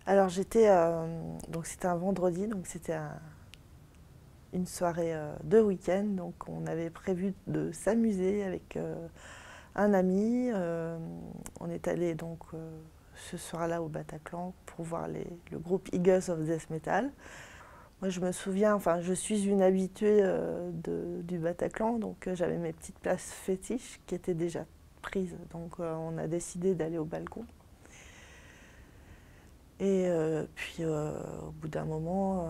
Alors donc c'était un vendredi, donc c'était une soirée de week-end, donc on avait prévu de s'amuser avec un ami. On est allé donc ce soir-là au Bataclan pour voir le groupe Eagles of Death Metal. Moi je me souviens, enfin je suis une habituée du Bataclan, donc j'avais mes petites places fétiches qui étaient déjà prises, donc on a décidé d'aller au balcon. Et puis au bout d'un moment,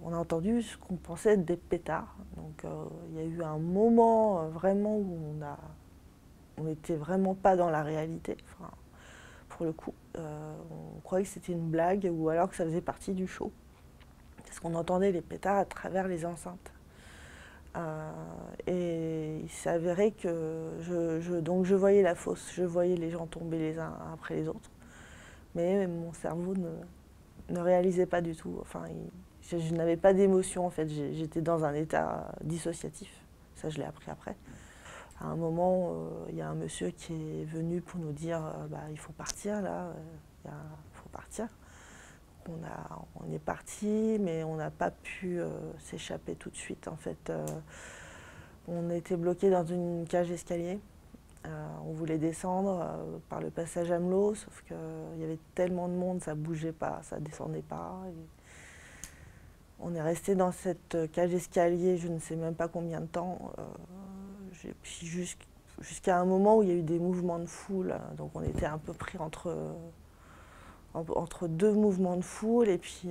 on a entendu ce qu'on pensait être des pétards. Donc il y a eu un moment vraiment où on n'était vraiment pas dans la réalité. Enfin, pour le coup, on croyait que c'était une blague ou alors que ça faisait partie du show. Parce qu'on entendait les pétards à travers les enceintes. Et il s'est avéré que donc je voyais la fosse, je voyais les gens tomber les uns après les autres. Mais mon cerveau ne réalisais pas du tout. Enfin, je n'avais pas d'émotion en fait. J'étais dans un état dissociatif. Ça, je l'ai appris après. À un moment, il y a un monsieur qui est venu pour nous dire bah, il faut partir là, il faut partir. On est parti, mais on n'a pas pu s'échapper tout de suite. En fait, on était bloqué dans une cage d'escalier. On voulait descendre par le passage Amelot, sauf qu'il y avait tellement de monde, ça bougeait pas, ça descendait pas. Et on est resté dans cette cage d'escalier, je ne sais même pas combien de temps, puis jusqu'à un moment où il y a eu des mouvements de foule, donc on était un peu pris entre deux mouvements de foule, et puis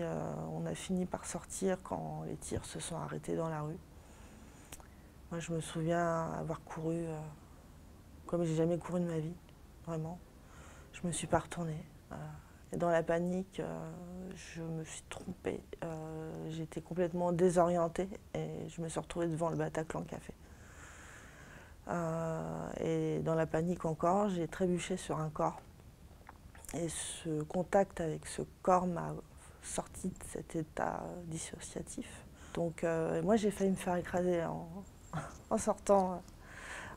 on a fini par sortir quand les tirs se sont arrêtés dans la rue. Moi je me souviens avoir couru comme j'ai jamais couru de ma vie, vraiment. Je me suis pas retournée. Et dans la panique, je me suis trompée. J'étais complètement désorientée et je me suis retrouvée devant le Bataclan Café. Et dans la panique encore, j'ai trébuché sur un corps. Et ce contact avec ce corps m'a sorti de cet état dissociatif. Donc moi j'ai failli me faire écraser en sortant,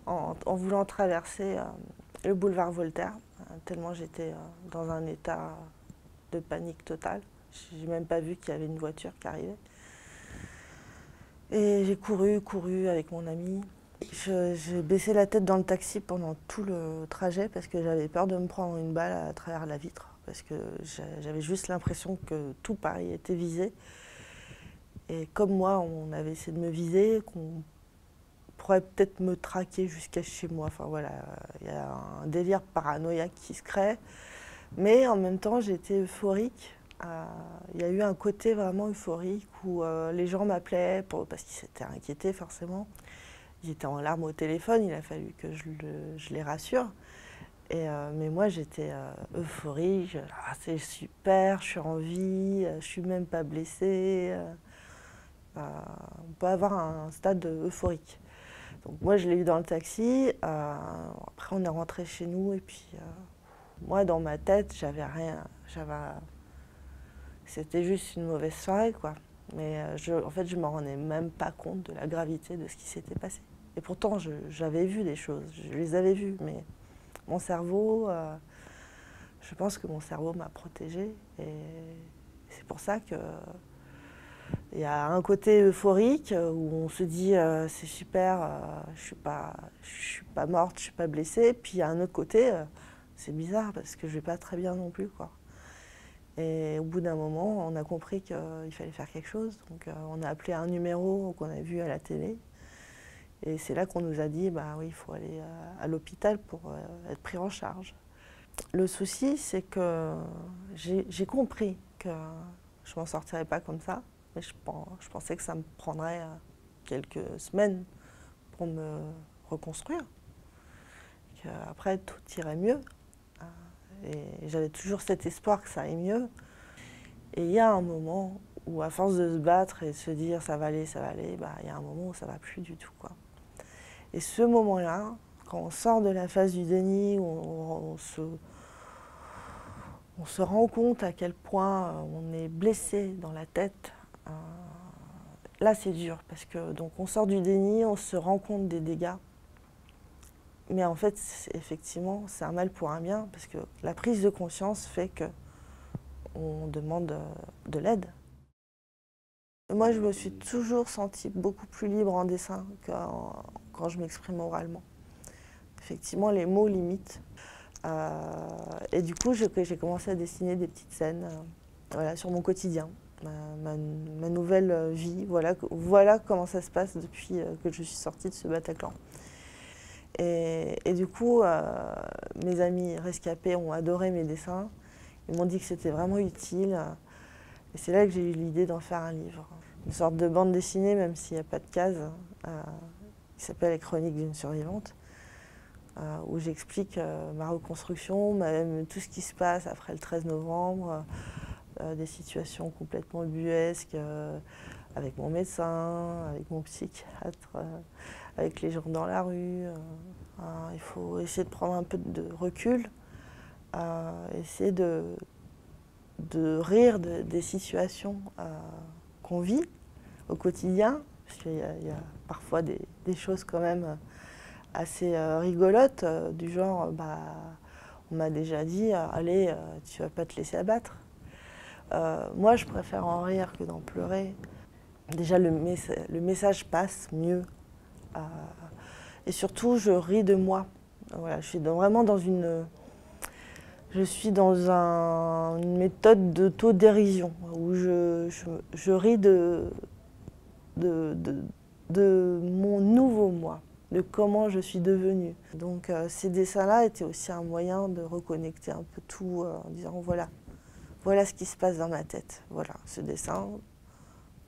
en voulant traverser le boulevard Voltaire, tellement j'étais dans un état de panique totale. J'ai même pas vu qu'il y avait une voiture qui arrivait. Et j'ai couru avec mon ami. J'ai baissé la tête dans le taxi pendant tout le trajet parce que j'avais peur de me prendre une balle à travers la vitre. Parce que j'avais juste l'impression que tout Paris était visé. Et comme moi, on avait essayé de me viser, qu'on pourrait peut-être me traquer jusqu'à chez moi. Enfin voilà, il y a un délire paranoïaque qui se crée. Mais en même temps, j'étais euphorique. Il y a eu un côté vraiment euphorique où les gens m'appelaient parce qu'ils s'étaient inquiétés forcément. Ils étaient en larmes au téléphone, il a fallu que je les rassure. Mais moi j'étais euphorique, c'est super, je suis en vie, je suis même pas blessée. On peut avoir un stade euphorique. Donc moi je l'ai eu dans le taxi, après on est rentré chez nous et puis moi dans ma tête j'avais rien, c'était juste une mauvaise soirée quoi. Mais en fait je ne me rendais même pas compte de la gravité de ce qui s'était passé. Et pourtant j'avais vu des choses, je les avais vues, mais mon cerveau, je pense que mon cerveau m'a protégée et c'est pour ça que il y a un côté euphorique où on se dit c'est super, je suis pas morte, je suis pas blessée. Puis il y a un autre côté, c'est bizarre parce que je vais pas très bien non plus quoi. Et au bout d'un moment, on a compris qu'il fallait faire quelque chose. Donc on a appelé un numéro qu'on a vu à la télé. Et c'est là qu'on nous a dit bah oui, il faut aller à l'hôpital pour être pris en charge. Le souci, c'est que j'ai compris que je m'en sortirais pas comme ça. Mais je pensais que ça me prendrait quelques semaines pour me reconstruire. Qu'après, tout irait mieux. Et j'avais toujours cet espoir que ça aille mieux. Et il y a un moment où, à force de se battre et de se dire ça va aller, bah, il y a un moment où ça va plus du tout, quoi. Et ce moment-là, quand on sort de la phase du déni, où on se rend compte à quel point on est blessé dans la tête. Là, c'est dur parce que donc on sort du déni, on se rend compte des dégâts. Mais en fait, effectivement, c'est un mal pour un bien parce que la prise de conscience fait que on demande de l'aide. Moi, je me suis toujours sentie beaucoup plus libre en dessin que quand je m'exprime oralement. Effectivement, les mots limitent. Et du coup, j'ai commencé à dessiner des petites scènes voilà, sur mon quotidien, ma nouvelle vie. Voilà comment ça se passe depuis que je suis sortie de ce Bataclan. Et du coup, mes amis rescapés ont adoré mes dessins. Ils m'ont dit que c'était vraiment utile. Et c'est là que j'ai eu l'idée d'en faire un livre. Une sorte de bande dessinée, même s'il n'y a pas de cases, qui s'appelle Les Chroniques d'une survivante, où j'explique ma reconstruction, même tout ce qui se passe après le 13 novembre, des situations complètement buesques, avec mon médecin, avec mon psychiatre, avec les gens dans la rue. Il faut essayer de prendre un peu de recul, essayer de rire des situations qu'on vit au quotidien, parce qu'il y a parfois des choses quand même assez rigolotes, du genre, on m'a déjà dit, allez, tu vas pas te laisser abattre. Moi, je préfère en rire que d'en pleurer. Déjà, le message passe mieux. Et surtout, je ris de moi. Voilà, je suis vraiment dans une... Je suis dans une méthode d'autodérision où je ris de mon nouveau moi, de comment je suis devenue. Donc ces dessins-là étaient aussi un moyen de reconnecter un peu tout en disant voilà ce qui se passe dans ma tête. Voilà ce dessin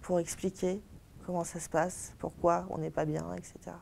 pour expliquer comment ça se passe, pourquoi on n'est pas bien, etc.